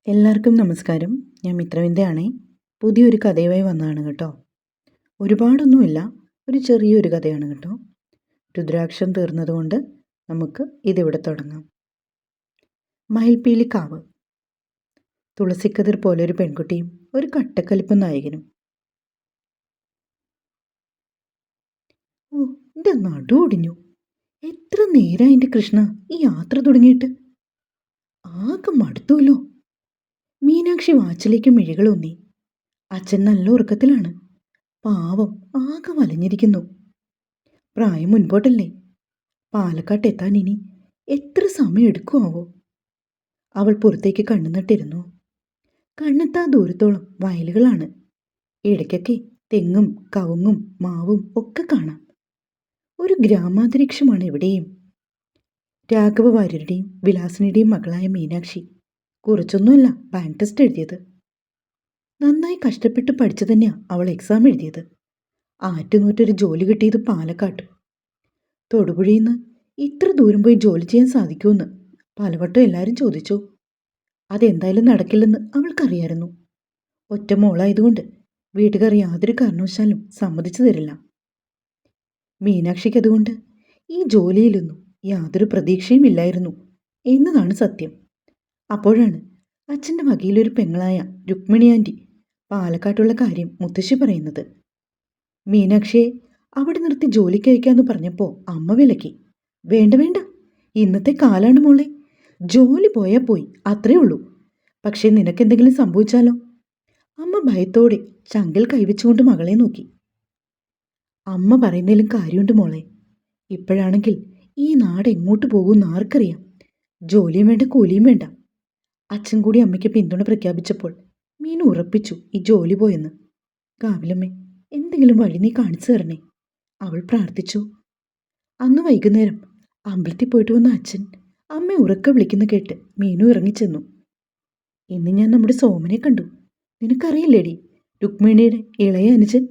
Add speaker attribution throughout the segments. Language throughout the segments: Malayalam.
Speaker 1: എല്ലാവർക്കും നമസ്കാരം. ഞാൻ മിത്രവിന്ദയാണേ. പുതിയൊരു കഥയുമായി വന്നതാണ് കേട്ടോ. ഒരുപാടൊന്നുമില്ല, ഒരു ചെറിയൊരു കഥയാണ് കേട്ടോ. രുദ്രാക്ഷം തീർന്നതുകൊണ്ട് നമുക്ക് ഇതിവിടെ തുടങ്ങാം. മയിൽപ്പീലിക്കാവ്. തുളസിക്കതിർ പോലൊരു പെൺകുട്ടിയും ഒരു കട്ടക്കലിപ്പൻ നായകനും. ഓ, എൻ്റെ നടു ഒടിഞ്ഞു. എത്ര നേരമായി എൻ്റെ കൃഷ്ണ ഈ യാത്ര തുടങ്ങിയിട്ട്. ആകെ മടുത്തുല്ലോ. മീനാക്ഷി വാച്ചിലേക്ക് മിഴികളൊന്നി. അച്ഛൻ നല്ല ഉറക്കത്തിലാണ്. പാവം ആകെ വലഞ്ഞിരിക്കുന്നു. പ്രായം മുൻപോട്ടല്ലേ. പാലക്കാട്ട് എത്താൻ ഇനി എത്ര സമയം എടുക്കുമാവോ? അവൾ പുറത്തേക്ക് കണ്ണുനട്ടിരുന്നു. കണ്ണെത്താ ദൂരത്തോളം വയലുകളാണ്. ഇടയ്ക്കൊക്കെ തെങ്ങും കവുങ്ങും മാവും ഒക്കെ കാണാം. ഒരു ഗ്രാമാന്തരീക്ഷമാണ് ഇവിടെയും. രാഘവ വാര്യരുടെയും വിലാസിനിയുടെയും മകളായ മീനാക്ഷി കുറച്ചൊന്നുമല്ല ബാങ്ക് ടെസ്റ്റ് എഴുതിയത്. നന്നായി കഷ്ടപ്പെട്ട് പഠിച്ചു തന്നെയാണ് അവൾ എക്സാം എഴുതിയത്. ആറ്റുനൂറ്റൊരു ജോലി കിട്ടിയത് പാലക്കാട്ടും. തൊടുപുഴയിൽ നിന്ന് ഇത്ര ദൂരം പോയി ജോലി ചെയ്യാൻ സാധിക്കുമെന്ന് പലവട്ടം എല്ലാവരും ചോദിച്ചു. അതെന്തായാലും നടക്കില്ലെന്ന് അവൾക്കറിയായിരുന്നു. ഒറ്റ മോളായതുകൊണ്ട് വീട്ടുകാർ യാതൊരു കാരണവശാലും സമ്മതിച്ചു തരില്ല. മീനാക്ഷിക്ക് അതുകൊണ്ട് ഈ ജോലിയിലൊന്നും യാതൊരു പ്രതീക്ഷയും ഇല്ലായിരുന്നു എന്നതാണ് സത്യം. അപ്പോഴാണ് അച്ഛൻ്റെ വകയിലൊരു പെങ്ങളായ രുക്മിണി ആൻറ്റി പാലക്കാട്ടുള്ള കാര്യം മുത്തശ്ശി പറയുന്നത്. മീനാക്ഷിയെ അവിടെ നിർത്തി ജോലിക്ക് അയക്കാമെന്ന് പറഞ്ഞപ്പോൾ അമ്മ വിലക്കി. വേണ്ട വേണ്ട, ഇന്നത്തെ കാലാണ് മോളെ. ജോലി പോയാൽ പോയി, അത്രേ ഉള്ളൂ. പക്ഷേ നിനക്കെന്തെങ്കിലും സംഭവിച്ചാലോ? അമ്മ ഭയത്തോടെ ചങ്കിൽ കൈവച്ചുകൊണ്ട് മകളെ നോക്കി. അമ്മ പറയുന്നതിലും കാര്യമുണ്ട് മോളെ. ഇപ്പോഴാണെങ്കിൽ ഈ നാട് എങ്ങോട്ട് പോകുമെന്ന് ആർക്കറിയാം. ജോലിയും വേണ്ട കൂലിയും വേണ്ട. അച്ഛൻ കൂടി അമ്മയ്ക്ക് പിന്തുണ പ്രഖ്യാപിച്ചപ്പോൾ മീനു ഉറപ്പിച്ചു ഈ ജോലി പോയെന്ന്. കാവിലമ്മേ, എന്തെങ്കിലും വഴി നീ കാണിച്ചു തരണേ, അവൾ പ്രാർത്ഥിച്ചു. അന്ന് വൈകുന്നേരം അമ്പലത്തിൽ പോയിട്ട് വന്ന അച്ഛൻ അമ്മ ഉറക്കെ വിളിക്കുന്ന കേട്ട് മീനു ഇറങ്ങിച്ചെന്നു. ഇന്ന് ഞാൻ നമ്മുടെ സോമനെ കണ്ടു. നിനക്കറിയില്ലേടി, രുക്മിണിയുടെ ഇളയ അനുജൻ?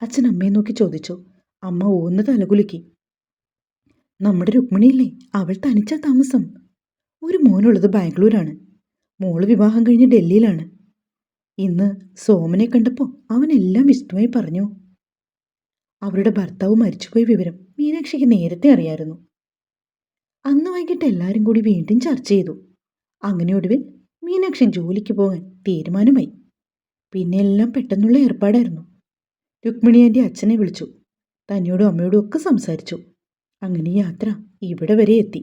Speaker 1: അച്ഛൻ അമ്മയെ നോക്കി ചോദിച്ചു. അമ്മ ഓന്ന് തലകുലുക്കി. നമ്മുടെ രുക്മിണിയില്ലേ, അവൾ തനിച്ചാ താമസം. ഒരു മോനുള്ളത് ബാംഗ്ലൂരാണ്. മോള് വിവാഹം കഴിഞ്ഞ് ഡൽഹിയിലാണ്. ഇന്ന് സോമനെ കണ്ടപ്പോൾ അവനെല്ലാം വിശദമായി പറഞ്ഞു. അവരുടെ ഭർത്താവ് മരിച്ചുപോയ വിവരം മീനാക്ഷിക്ക് നേരത്തെ അറിയായിരുന്നു. അന്ന് വൈകിട്ട് എല്ലാവരും കൂടി വീണ്ടും ചർച്ച ചെയ്തു. അങ്ങനെ ഒടുവിൽ മീനാക്ഷി ജോലിക്ക് പോകാൻ തീരുമാനമായി. പിന്നെ എല്ലാം പെട്ടെന്നുള്ള ഏർപ്പാടായിരുന്നു. രുക്മിണി ആൻറ്റി അച്ഛനെ വിളിച്ചു. തന്നോടും അമ്മയോടും ഒക്കെ സംസാരിച്ചു. അങ്ങനെ യാത്ര ഇവിടെ വരെ എത്തി.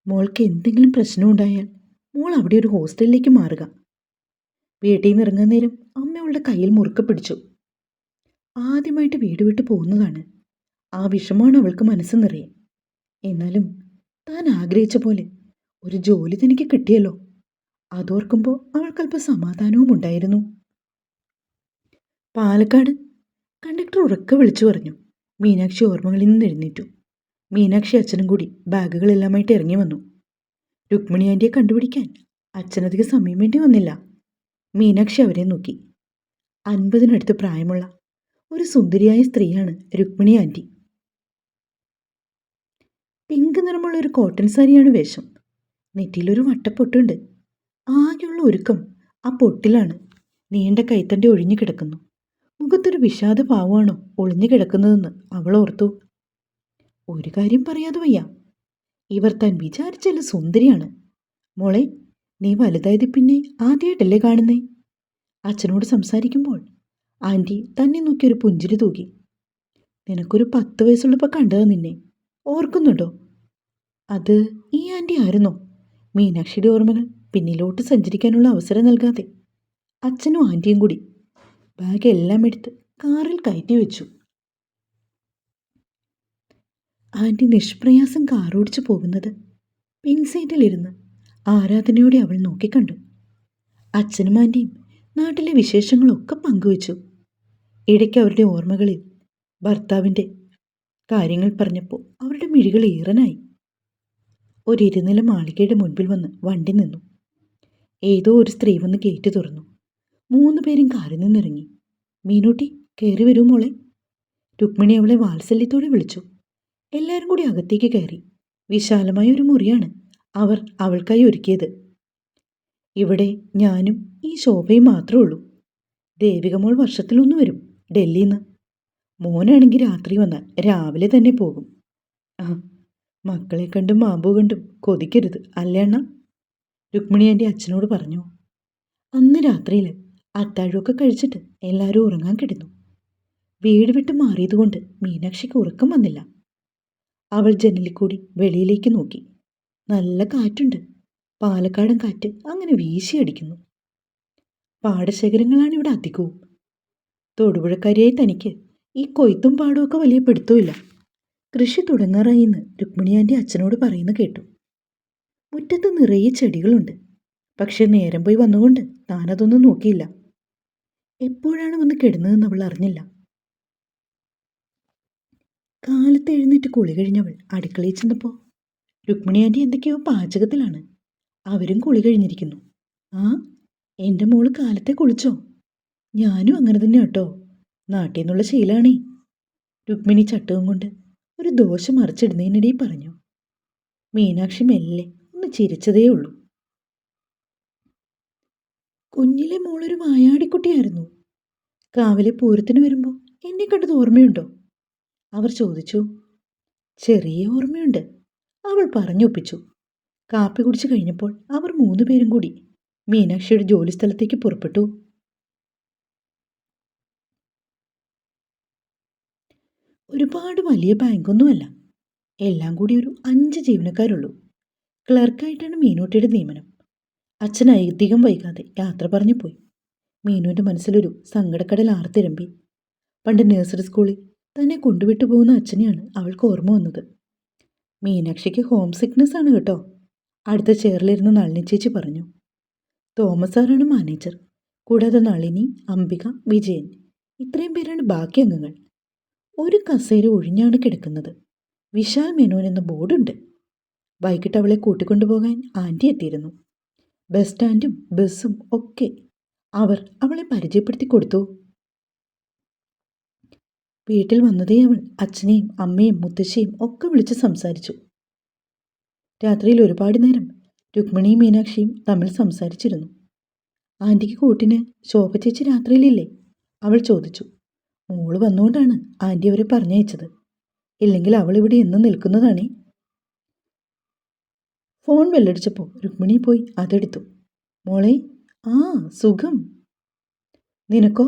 Speaker 1: മോൾക്ക് എന്തെങ്കിലും പ്രശ്നമുണ്ടായാൽ മോൾ അവിടെ ഒരു ഹോസ്റ്റലിലേക്ക് മാറുക. വീട്ടിൽ നിന്ന് ഇറങ്ങുന്ന നേരം അമ്മ അവളുടെ കയ്യിൽ മുറുക്കെ പിടിച്ചു. ആദ്യമായിട്ട് വീട് വിട്ട് പോകുന്നതാണ്. ആ വിഷമമാണ് അവൾക്ക് മനസ്സ് നിറയെ. എന്നാലും താൻ ആഗ്രഹിച്ച പോലെ ഒരു ജോലി തനിക്ക് കിട്ടിയല്ലോ. അതോർക്കുമ്പോൾ അവൾക്കല്പം സമാധാനവും ഉണ്ടായിരുന്നു. പാലക്കാട്. കണ്ടക്ടർ ഉറക്കെ വിളിച്ചു പറഞ്ഞു. മീനാക്ഷി ഓർമ്മകളിൽ നിന്ന് എഴുന്നേറ്റു. മീനാക്ഷി അച്ഛനും കൂടി ബാഗുകളെല്ലാമായിട്ട് ഇറങ്ങി വന്നു. രുക്മിണി ആൻറ്റിയെ കണ്ടുപിടിക്കാൻ അച്ഛനധികം സമയം വേണ്ടി വന്നില്ല. മീനാക്ഷി അവരെ നോക്കി. 50-നടുത്ത് പ്രായമുള്ള ഒരു സുന്ദരിയായ സ്ത്രീയാണ് രുക്മിണി ആൻറ്റി. പിങ്ക് നിറമുള്ള ഒരു കോട്ടൺ സാരിയാണ് വേഷം. നെറ്റിയിലൊരു വട്ടപ്പൊട്ടുണ്ട്. ആകെയുള്ള ഒരുക്കം ആ പൊട്ടിലാണ്. നീണ്ട കൈത്തണ്ടി ഒഴിഞ്ഞു കിടക്കുന്നു. മുഖത്തൊരു വിഷാദ ഭാവമാണോ ഒളിഞ്ഞു കിടക്കുന്നതെന്ന് അവൾ ഓർത്തു. ഒരു കാര്യം പറയാതെ വയ്യ, ഇവർ താൻ വിചാരിച്ചാലും സുന്ദരിയാണ്. മോളെ, നീ വലുതായത് പിന്നെ ആദ്യമായിട്ടല്ലേ കാണുന്നേ? അച്ഛനോട് സംസാരിക്കുമ്പോൾ ആൻറ്റി തന്നെ നോക്കിയൊരു പുഞ്ചിരി തൂകി. നിനക്കൊരു 10 വയസ്സുള്ളപ്പോൾ കണ്ടതാ നിന്നെ, ഓർക്കുന്നുണ്ടോ? അത് ഈ ആൻറ്റി ആയിരുന്നോ? മീനാക്ഷിയുടെ ഓർമ്മകൾ പിന്നിലോട്ട് സഞ്ചരിക്കാനുള്ള അവസരം നൽകാതെ അച്ഛനും ആൻറ്റിയും കൂടി ബാഗ് എല്ലാം എടുത്ത് കാറിൽ കയറ്റി വെച്ചു. ആൻറ്റി നിഷ്പ്രയാസം കാറോടിച്ചു പോകുന്നത് പിൻസീറ്റിലിരുന്ന് ആരാധനയോടെ അവൾ നോക്കിക്കണ്ടു. അച്ഛനും ആൻറ്റിയും നാട്ടിലെ വിശേഷങ്ങളൊക്കെ പങ്കുവച്ചു. ഇടയ്ക്ക് അവരുടെ ഓർമ്മകളിൽ ഭർത്താവിൻ്റെ കാര്യങ്ങൾ പറഞ്ഞപ്പോൾ അവരുടെ മിഴികൾ ഈറനായി. ഒരു ഇരുനില മാളികയുടെ മുൻപിൽ വന്ന് വണ്ടി നിന്നു. ഏതോ ഒരു സ്ത്രീ വന്ന് ഗേറ്റ് തുറന്നു. 3 പേരും കാറിൽ നിന്നിറങ്ങി. മീനൂട്ടി, കയറി വരൂ മോളെ. രുക്മിണി അവളെ വാത്സല്യത്തോടെ വിളിച്ചു. എല്ലാവരും കൂടി അകത്തേക്ക് കയറി. വിശാലമായ ഒരു മുറിയാണ് അവർ അവൾക്കായി ഒരുക്കിയത്. ഇവിടെ ഞാനും ഈ ശോഭയും മാത്രമേ ഉള്ളൂ. ദേവികമോൾ വർഷത്തിലൊന്ന് വരും ഡൽഹിയിൽ നിന്ന്. മോനാണെങ്കിൽ രാത്രി വന്നാൽ രാവിലെ തന്നെ പോകും. ആ, മക്കളെ കണ്ടും മാമ്പൂ കണ്ടും കൊതിക്കരുത് അല്ലേ അണ്ണ? രുക്മിണി ആൻറ്റി അച്ഛനോട് പറഞ്ഞു. അന്ന് രാത്രിയിൽ അത്താഴമൊക്കെ കഴിച്ചിട്ട് എല്ലാവരും ഉറങ്ങാൻ കിടന്നു. വീട് വിട്ട് മാറിയതുകൊണ്ട് മീനാക്ഷിക്ക് ഉറക്കം വന്നില്ല. അവൾ ജനലിൽ കൂടി വെളിയിലേക്ക് നോക്കി. നല്ല കാറ്റുണ്ട്. പാലക്കാടൻ കാറ്റ് അങ്ങനെ വീശിയടിക്കുന്നു. പാടശേഖരങ്ങളാണ് ഇവിടെ അധികവും. തൊടുപുഴക്കാരിയായി തനിക്ക് ഈ കൊയ്ത്തും പാടമൊക്കെ വലിയ പിടുത്തമില്ല. കൃഷി തുടങ്ങാറായി എന്ന് രുക്മിണി ആൻറ്റി അച്ഛനോട് പറയുന്ന കേട്ടു. മുറ്റത്ത് നിറയെ ചെടികളുണ്ട്. പക്ഷെ നേരം പോയി വന്നുകൊണ്ട് താനതൊന്നും നോക്കിയില്ല. എപ്പോഴാണ് വന്ന് കിടന്നതെന്ന് അവൾ അറിഞ്ഞില്ല. കാലത്ത് എഴുന്നേറ്റ് കുളി കഴിഞ്ഞവൾ അടുക്കളയിൽ ചെന്നപ്പോൾ രുക്മിണി ആൻറ്റി എന്തൊക്കെയോ പാചകത്തിലാണ്. അവരും കുളി കഴിഞ്ഞിരിക്കുന്നു. ആ, എൻ്റെ മോള് കാലത്തെ കുളിച്ചോ? ഞാനും അങ്ങനെ തന്നെ കേട്ടോ. നാട്ടിൽ നിന്നുള്ള ശീലാണേ. രുക്മിണി ചട്ടവും കൊണ്ട് ഒരു ദോശ മറിച്ചിടുന്നതിനിടയിൽ പറഞ്ഞു. മീനാക്ഷി മെല്ലെ ഒന്ന് ചിരിച്ചതേ ഉള്ളൂ. കുഞ്ഞിലെ മോളൊരു വായാടിക്കുട്ടിയായിരുന്നു. കാവിലെ പൂരത്തിന് വരുമ്പോൾ എന്നെ കണ്ടത് ഓർമ്മയുണ്ടോ? അവർ ചോദിച്ചു. ചെറിയ ഓർമ്മയുണ്ട്, അവൾ പറഞ്ഞൊപ്പിച്ചു. കാപ്പി കുടിച്ചു കഴിഞ്ഞപ്പോൾ അവർ 3 പേരും കൂടി മീനാക്ഷിയുടെ ജോലി സ്ഥലത്തേക്ക് പുറപ്പെട്ടു. ഒരുപാട് വലിയ ബാങ്കൊന്നുമല്ല. എല്ലാം കൂടി ഒരു 5 ജീവനക്കാരുള്ളൂ. ക്ലർക്കായിട്ടാണ് മീനൂട്ടിയുടെ നിയമനം. അച്ഛൻ അധികം വൈകാതെ യാത്ര പറഞ്ഞു പോയി. മീനുവിൻ്റെ മനസ്സിലൊരു സങ്കടക്കടൽ ആർത്തിരമ്പി. പണ്ട് നഴ്സറി സ്കൂളിൽ തന്നെ കൊണ്ടുവിട്ടു പോകുന്ന അച്ഛനെയാണ് അവൾക്ക് ഓർമ്മ വന്നത്. മീനാക്ഷിക്ക് ഹോം സിക്നെസ് ആണ് കേട്ടോ, അടുത്ത ചെയറിലിരുന്ന് നളിനി ചേച്ചി പറഞ്ഞു. തോമസ് സാറാണ് മാനേജർ. കൂടാതെ നളിനി, അംബിക, വിജയൻ, ഇത്രയും പേരാണ് ബാക്കി അംഗങ്ങൾ. ഒരു കസേര ഒഴിഞ്ഞാണ് കിടക്കുന്നത്. വിശാൽ മേനോൻ എന്ന ബോർഡുണ്ട്. വൈകിട്ട് അവളെ കൂട്ടിക്കൊണ്ടുപോകാൻ ആൻറ്റി എത്തിയിരുന്നു. ബസ് സ്റ്റാൻഡും ബസ്സും ഒക്കെ അവർ അവളെ പരിചയപ്പെടുത്തി കൊടുത്തു. വീട്ടിൽ വന്നതേ അവൾ അച്ഛനെയും അമ്മയും മുത്തശ്ശിയും ഒക്കെ വിളിച്ച് സംസാരിച്ചു. രാത്രിയിൽ ഒരുപാട് നേരം രുക്മിണിയും മീനാക്ഷിയും തമ്മിൽ സംസാരിച്ചിരുന്നു. ആൻറ്റിക്ക് കൂട്ടിന് ശോഭ ചേച്ചി രാത്രിയിലില്ലേ? അവൾ ചോദിച്ചു. മോള് വന്നുകൊണ്ടാണ് ആൻറ്റി അവരെ പറഞ്ഞയച്ചത്. ഇല്ലെങ്കിൽ അവൾ ഇവിടെ എന്നും നിൽക്കുന്നതാണേ. ഫോൺ ബെല്ലടിച്ചപ്പോൾ രുക്മിണി പോയി അതെടുത്തു. മോളെ, ആ സുഖം. നിനക്കോ?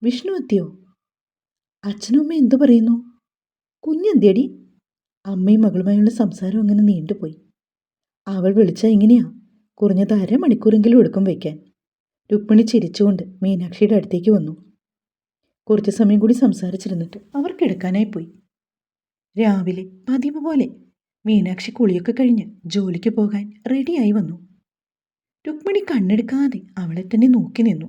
Speaker 1: വിഷ്ണു എത്തിയോ? അച്ഛനും അമ്മയും എന്തു പറയുന്നു? കുഞ്ഞെന്തിയടി? അമ്മയും മകളുമായുള്ള സംസാരം അങ്ങനെ നീണ്ടുപോയി. അവൾ വിളിച്ചാൽ എങ്ങനെയാ? കുറഞ്ഞത് 1/2 മണിക്കൂറെങ്കിലും എടുക്കും വയ്ക്കാൻ. രുക്മിണി ചിരിച്ചുകൊണ്ട് മീനാക്ഷിയുടെ അടുത്തേക്ക് വന്നു. കുറച്ച് സമയം കൂടി സംസാരിച്ചിരുന്നിട്ട് അവർ കിടക്കാനായി പോയി. രാവിലെ പതിവ് പോലെ മീനാക്ഷി കുളിയൊക്കെ കഴിഞ്ഞ് ജോലിക്ക് പോകാൻ റെഡിയായി വന്നു. രുക്മിണി കണ്ണെടുക്കാതെ അവളെ തന്നെ നോക്കി നിന്നു.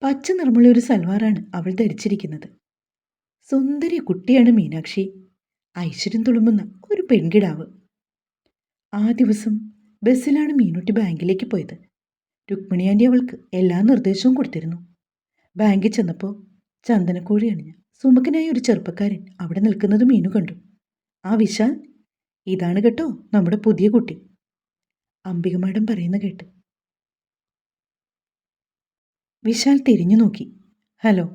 Speaker 1: പച്ച നിറമുള്ള ഒരു സൽവാറാണ് അവൾ ധരിച്ചിരിക്കുന്നത്. സുന്ദരി കുട്ടിയാണ് മീനാക്ഷി. ഐശ്വര്യം തുളുമ്പുന്ന ഒരു പെൺകിടാവ്. ആ ദിവസം ബസ്സിലാണ് മീനുട്ടി ബാങ്കിലേക്ക് പോയത്. രുക്മിണി ആൻറ്റി അവൾക്ക് എല്ലാ നിർദ്ദേശവും കൊടുത്തിരുന്നു. ബാങ്കിൽ ചെന്നപ്പോൾ ചന്ദനക്കോഴി അണിഞ്ഞ സുമുഖനായ ഒരു ചെറുപ്പക്കാരൻ അവിടെ നിൽക്കുന്നത് മീനു കണ്ടു. ആ വിശാൽ, ഇതാണ് കേട്ടോ നമ്മുടെ പുതിയ കുട്ടി. അംബിക മാഡം പറയുന്ന കേട്ട് വിശാൽ തിരിഞ്ഞു നോക്കി. ഹലോ.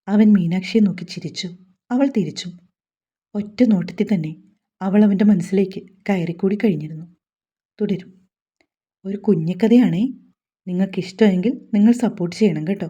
Speaker 1: അവൻ മീനാക്ഷിയെ നോക്കി ചിരിച്ചു. അവൾ തിരിച്ചു. ഒറ്റ നോട്ടത്തിൽ തന്നെ അവൾ അവൻ്റെ മനസ്സിലേക്ക് കയറിക്കൂടി കഴിഞ്ഞിരുന്നു. തുടരും. ഒരു കുഞ്ഞിക്കഥയാണേ. നിങ്ങൾക്കിഷ്ടമെങ്കിൽ നിങ്ങൾ സപ്പോർട്ട് ചെയ്യണം കേട്ടോ.